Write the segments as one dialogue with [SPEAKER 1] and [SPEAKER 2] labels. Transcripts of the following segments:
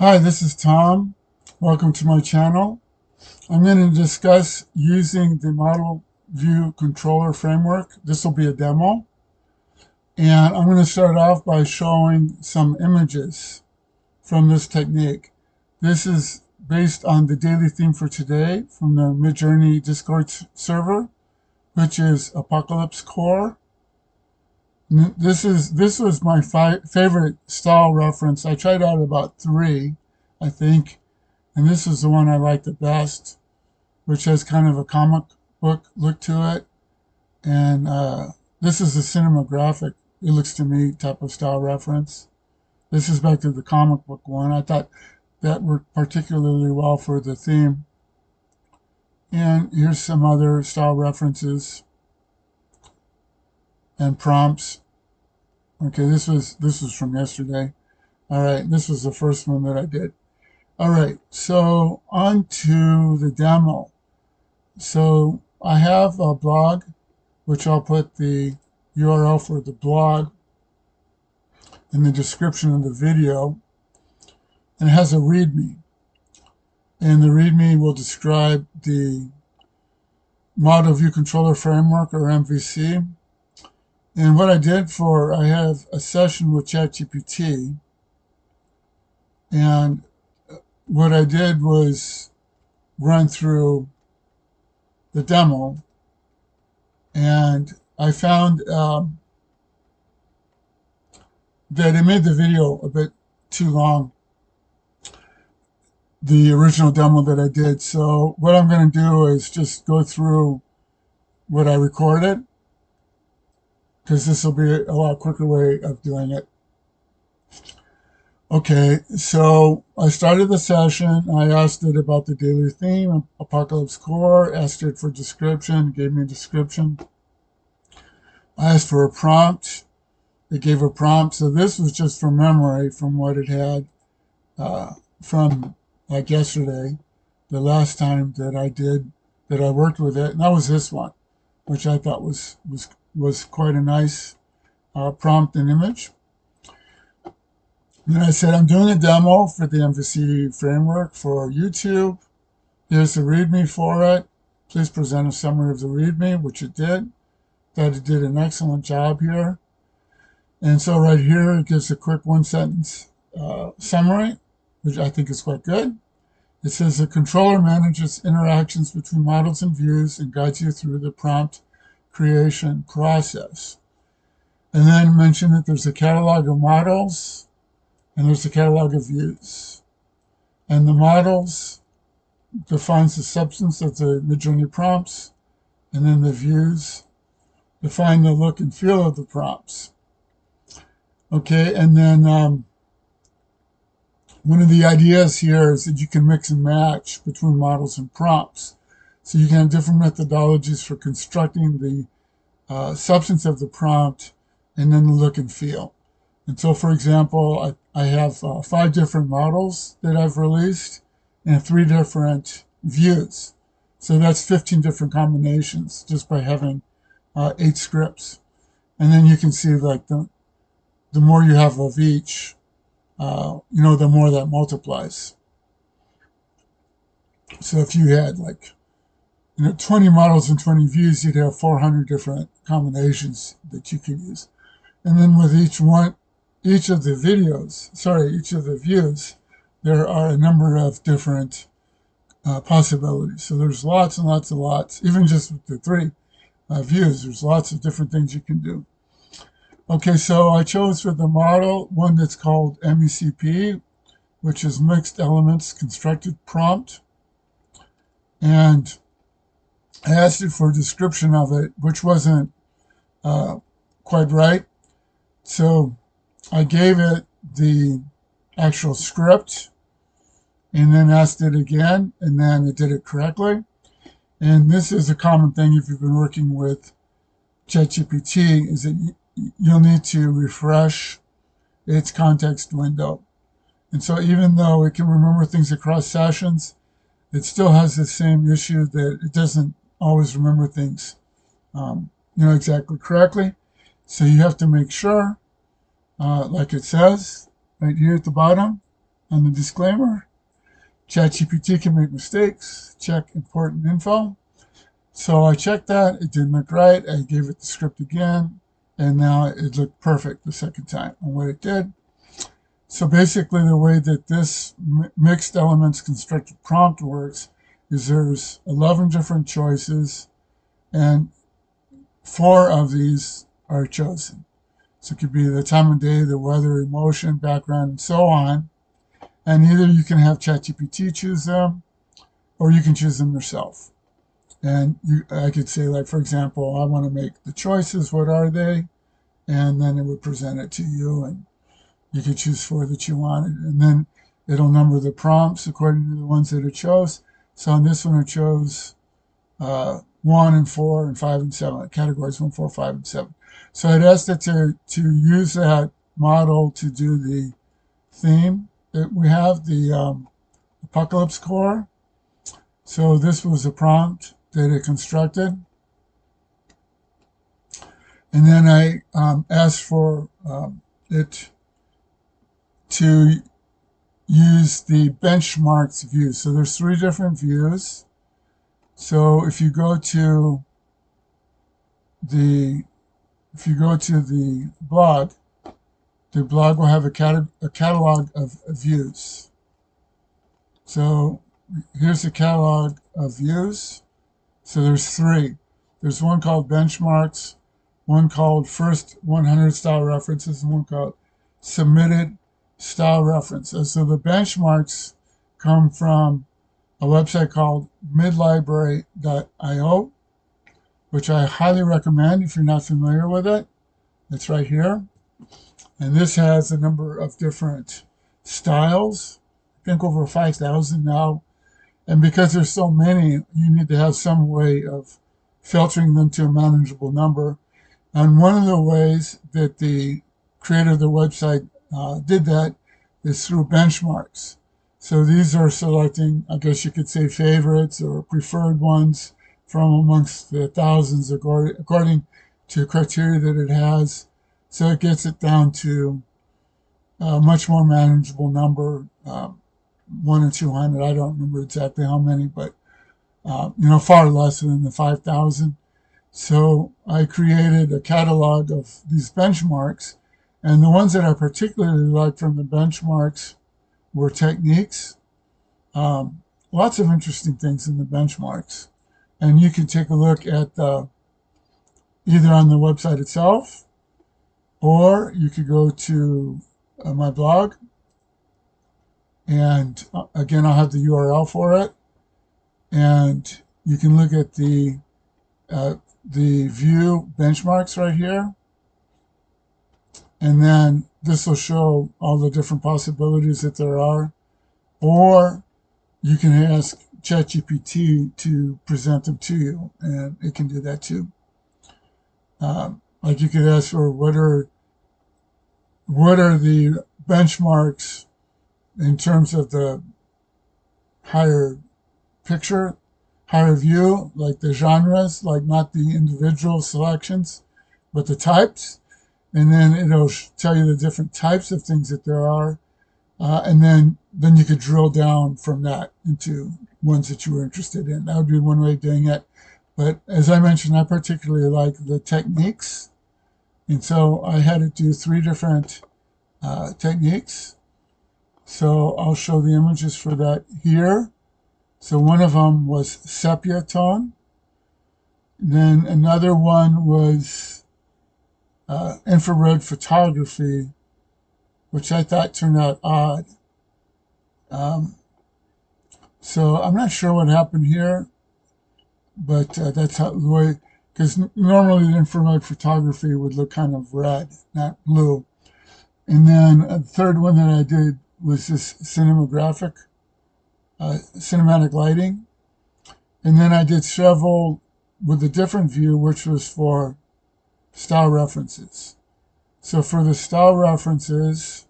[SPEAKER 1] Hi, this is Tom. Welcome to my channel. I'm going to discuss using the Model View Controller Framework. This will be a demo. And I'm going to start off by showing some images from this technique. This is based on the daily theme for today from the Midjourney Discord server, which is Apocalypse Core. This was my favorite style reference. I tried out about 3, I think. And this is the one I like the best, which has kind of a comic book look to it. And this is a cinematographic, it looks to me, type of style reference. This is back to the comic book one. I thought that worked particularly well for the theme. And here's some other style references and prompts. Okay, this was from yesterday. All right, this was the first one that I did. All right, so on to the demo. So I have a blog, which I'll put the URL for the blog in the description of the video. And it has a README. And the README will describe the Model View Controller Framework, or MVC. And what I did I have a session with ChatGPT. And what I did was run through the demo, and I found that it made the video a bit too long, the original demo that I did. So what I'm going to do is just go through what I recorded, because this will be a lot quicker way of doing it. Okay, so I started the session. I asked it about the daily theme, Apocalypse Core, asked it for description, gave me a description. I asked for a prompt. It gave a prompt. So this was just from memory from what it had from like yesterday, the last time that I worked with it. And that was this one, which I thought was quite a nice prompt and image. And then I said, I'm doing a demo for the MVC Framework for YouTube. Here's the README for it. Please present a summary of the README, which it did. That it did an excellent job here. And so right here, it gives a quick one-sentence summary, which I think is quite good. It says the controller manages interactions between models and views and guides you through the prompt creation process. And then mention that there's a catalog of models, and there's a catalog of views. And the models defines the substance of the Midjourney prompts, and then the views define the look and feel of the prompts. Okay, and then one of the ideas here is that you can mix and match between models and prompts. So you can have different methodologies for constructing the substance of the prompt and then the look and feel. And so, for example, I have 5 different models that I've released and 3 different views. So that's 15 different combinations just by having 8 scripts. And then you can see like the more you have of each, the more that multiplies. So if you had like 20 models and 20 views, you'd have 400 different combinations that you could use. And then with each of the views, there are a number of different possibilities. So there's lots and lots, even just with the 3 views, there's lots of different things you can do. Okay, so I chose for the model one that's called MECP, which is Mixed Elements Constructed Prompt. And I asked it for a description of it, which wasn't quite right. So I gave it the actual script and then asked it again, and then it did it correctly. And this is a common thing if you've been working with ChatGPT, is that you'll need to refresh its context window. And so even though it can remember things across sessions, it still has the same issue that it doesn't always remember things exactly correctly. So you have to make sure, like it says right here at the bottom, on the disclaimer. ChatGPT can make mistakes. Check important info. So I checked that. It didn't look right. I gave it the script again, and now it looked perfect the second time on what it did. So basically, the way that this mixed elements constructed prompt works is there's 11 different choices, and 4 of these are chosen. So it could be the time of day, the weather, emotion, background, and so on. And either you can have ChatGPT choose them, or you can choose them yourself. And I could say, like, for example, I want to make the choices. What are they? And then it would present it to you, and you could choose 4 that you wanted. And then it'll number the prompts according to the ones that it chose. So on this one, it chose 1 and 4 and 5 and 7, categories 1, 4, 5, and 7. So I'd asked it to use that model to do the theme that we have, the Apocalypse Core. So this was a prompt that it constructed. And then I asked for it to use the benchmarks view. So there's 3 different views. So if you go to the blog will have a catalog of views. So here's the catalog of views. So there's 3. There's one called benchmarks, one called first 100 style references, and one called submitted style references. So the benchmarks come from a website called midlibrary.io, which I highly recommend if you're not familiar with it. It's right here. And this has a number of different styles, I think over 5,000 now. And because there's so many, you need to have some way of filtering them to a manageable number. And one of the ways that the creator of the website did that is through benchmarks. So these are selecting, I guess you could say, favorites or preferred ones from amongst the thousands according to criteria that it has. So it gets it down to a much more manageable number, 1 or 200. I don't remember exactly how many, but far less than the 5,000. So I created a catalog of these benchmarks, and the ones that I particularly liked from the benchmarks were techniques. Lots of interesting things in the benchmarks, and you can take a look at either on the website itself, or you could go to my blog, and again, I'll have the URL for it, and you can look at the view benchmarks right here, and then this will show all the different possibilities that there are, or you can ask ChatGPT to present them to you, and it can do that too. Like you could ask for what are the benchmarks in terms of the higher picture, higher view, like the genres, like not the individual selections, but the types. And then it'll tell you the different types of things that there are. And then you could drill down from that into ones that you were interested in. That would be one way of doing it. But as I mentioned, I particularly like the techniques. And so I had it do 3 different techniques. So I'll show the images for that here. So one of them was sepia tone. Then another one was infrared photography, which I thought turned out odd. So I'm not sure what happened here, but that's how the way, because normally the infrared photography would look kind of red, not blue. And then a third one that I did was this cinematic lighting. And then I did several with a different view, which was for style references. So for the style references,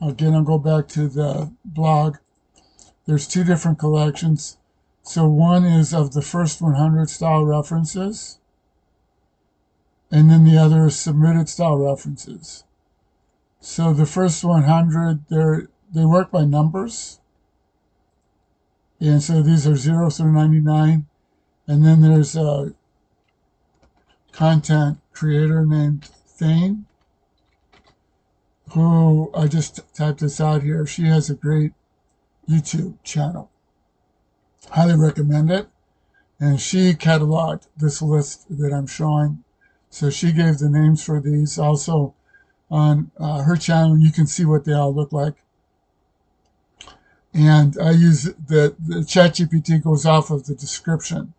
[SPEAKER 1] again, I'll go back to the blog. There's 2 different collections. So one is of the first 100 style references, and then the other is submitted style references. So the first 100, they work by numbers. And so these are 0 through 99. And then there's a content creator named Thane, who I just typed this out here. She has a great YouTube channel. Highly recommend it. And she cataloged this list that I'm showing. So she gave the names for these. Also on her channel, you can see what they all look like. And I use the ChatGPT goes off of the description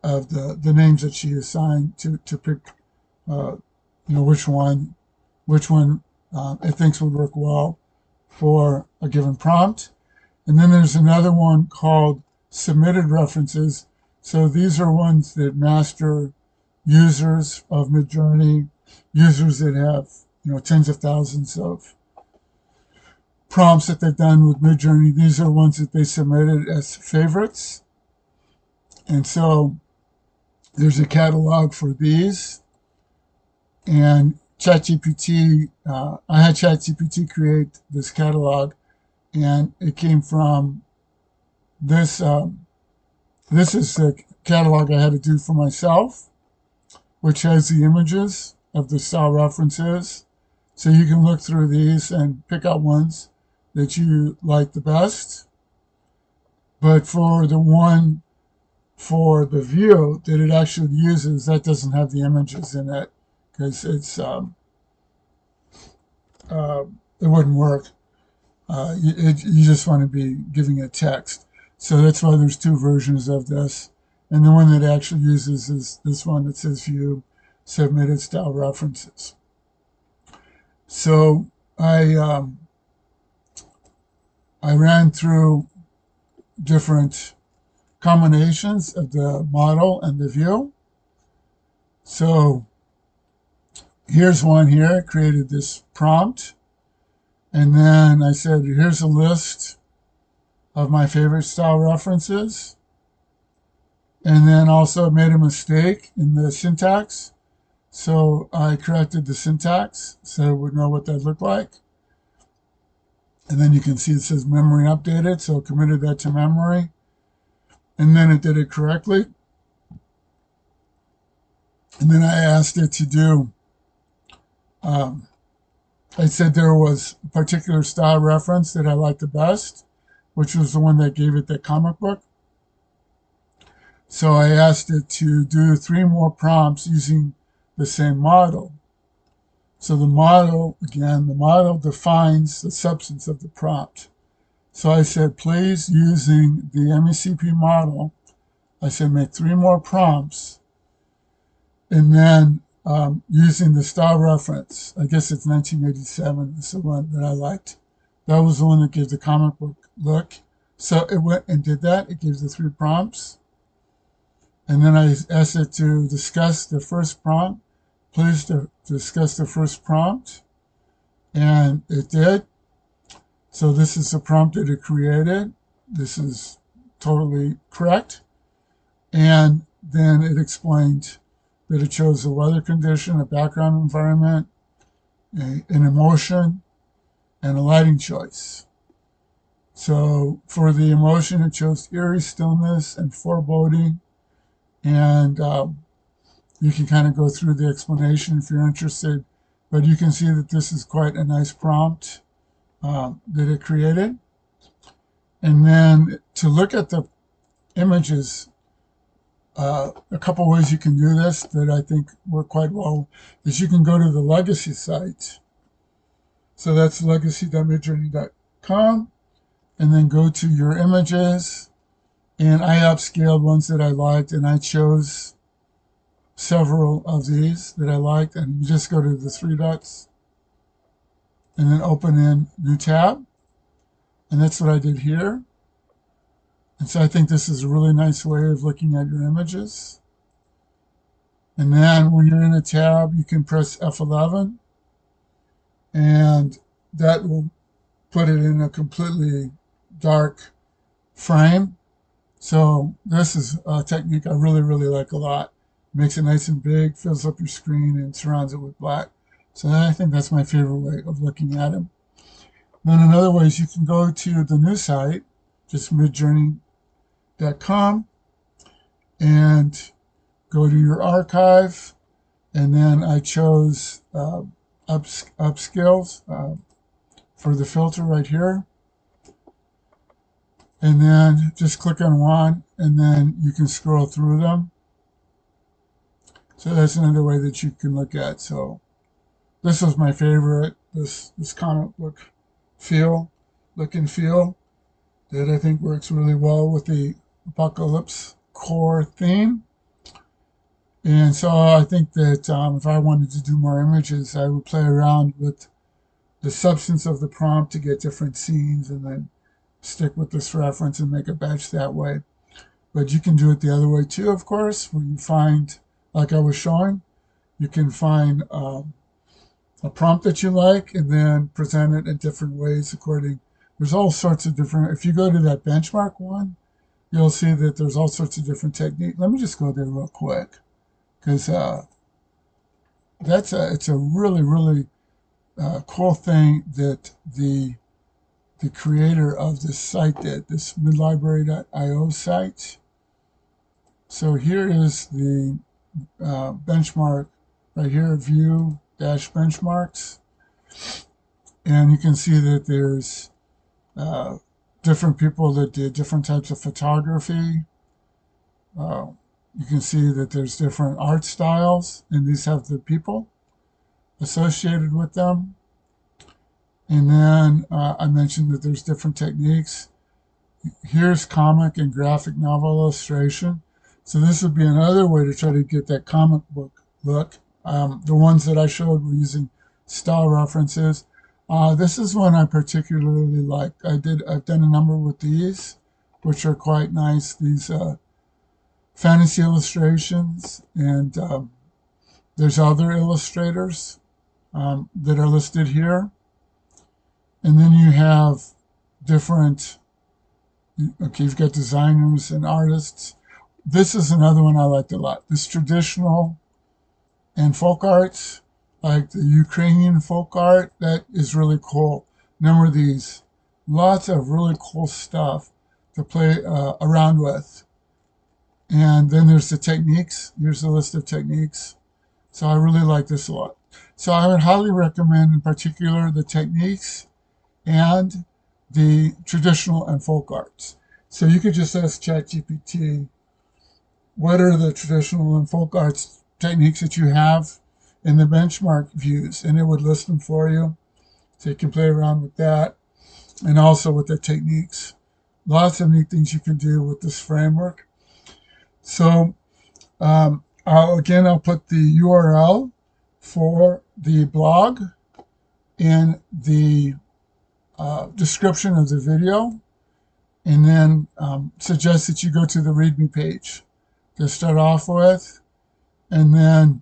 [SPEAKER 1] of the names that she assigned to pick, which one it thinks would work well for a given prompt. And then there's another one called submitted references. So these are ones that master users of Midjourney, users that have tens of thousands of prompts that they've done with Midjourney. These are ones that they submitted as favorites. And so there's a catalog for these. And ChatGPT, I had ChatGPT create this catalog, and it came from this. This is the catalog I had to do for myself, which has the images of the style references. So you can look through these and pick out ones that you like the best. But for the one for the view that it actually uses, that doesn't have the images in it because it's it wouldn't work. You just want to be giving it text. So that's why there's two versions of this. And the one that actually uses is this one that says view submitted style references. So I ran through different combinations of the model and the view. So here's one here. I created this prompt. And then I said, here's a list of my favorite style references. And then also made a mistake in the syntax. So I corrected the syntax so it would know what that looked like. And then you can see it says memory updated. So it committed that to memory. And then it did it correctly. And then I asked it to do, I said there was a particular style reference that I liked the best, which was the one that gave it the comic book. So I asked it to do 3 more prompts using the same model. So the model, again, the model defines the substance of the prompt. So I said, please, using the MECP model, I said, make 3 more prompts. And then using the style reference, I guess it's 1987, is the one that I liked. That was the one that gave the comic book look. So it went and did that. It gives the 3 prompts. And then I asked it to discuss the first prompt. Please discuss the first prompt. And it did. So this is the prompt that it created. This is totally correct. And then it explained that it chose a weather condition, a background environment, an emotion, and a lighting choice. So for the emotion, it chose eerie stillness and foreboding. And you can kind of go through the explanation if you're interested. But you can see that this is quite a nice prompt that it created. And then to look at the images, a couple ways you can do this that I think work quite well is you can go to the legacy site. So that's legacy.midjourney.com, and then go to your images. And I upscaled ones that I liked, and I chose several of these that I liked. And you just go to the 3 dots and then open in new tab. And that's what I did here. And so I think this is a really nice way of looking at your images. And then when you're in a tab, you can press F11, and that will put it in a completely dark frame. So this is a technique I really, really like a lot. Makes it nice and big, fills up your screen, and surrounds it with black. So I think that's my favorite way of looking at them. Then another way is you can go to the new site, just midjourney.com, and go to your archive, and then I chose upscales for the filter right here. And then just click on one, and then you can scroll through them. So that's another way that you can look at. So this was my favorite, this comic book look and feel that I think works really well with the apocalypse core theme. And so I think that if I wanted to do more images, I would play around with the substance of the prompt to get different scenes, and then stick with this reference and make a batch that way. But you can do it the other way too, of course, where you find, like I was showing, you can find a prompt that you like and then present it in different ways according. There's all sorts of different, if you go to that benchmark one, you'll see that there's all sorts of different techniques. Let me just go there real quick, because it's a really, really cool thing that the creator of this site did, this midlibrary.io site. So here is the benchmark right here, view dash benchmarks. And you can see that there's different people that did different types of photography. You can see that there's different art styles, and these have the people associated with them. And then I mentioned that there's different techniques. Here's comic and graphic novel illustration. So this would be another way to try to get that comic book look. The ones that I showed were using style references. This is one I particularly liked. I've done a number with these, which are quite nice. These fantasy illustrations, and there's other illustrators that are listed here. And then you have different, okay, you've got designers and artists. This is another one I liked a lot. This traditional and folk arts, like the Ukrainian folk art, that is really cool. Number of these, lots of really cool stuff to play around with. And then there's the techniques. Here's the list of techniques. So I really like this a lot. So I would highly recommend in particular the techniques and the traditional and folk arts. So you could just ask ChatGPT, what are the traditional and folk arts techniques that you have in the benchmark views? And it would list them for you. So you can play around with that, and also with the techniques. Lots of neat things you can do with this framework. So I'll put the URL for the blog in the description of the video, and then suggest that you go to the README page to start off with, and then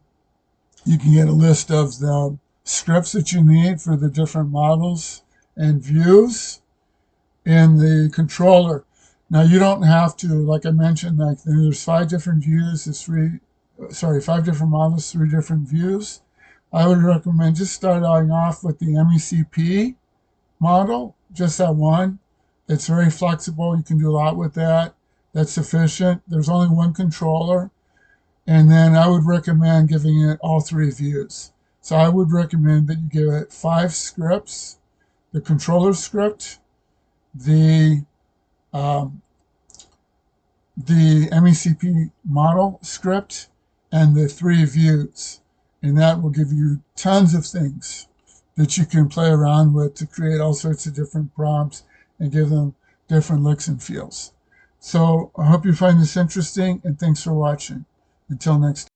[SPEAKER 1] you can get a list of the scripts that you need for the different models and views in the controller. Now you don't have to, like I mentioned, like there's 5 different views, 5 different models, 3 different views. I would recommend just starting off with the MECP model, just that one. It's very flexible. You can do a lot with that. That's sufficient. There's only one controller. And then I would recommend giving it all 3 views. So I would recommend that you give it 5 scripts: the controller script, the MECP model script, and the 3 views. And that will give you tons of things that you can play around with to create all sorts of different prompts and give them different looks and feels. So I hope you find this interesting, and thanks for watching. Until next time.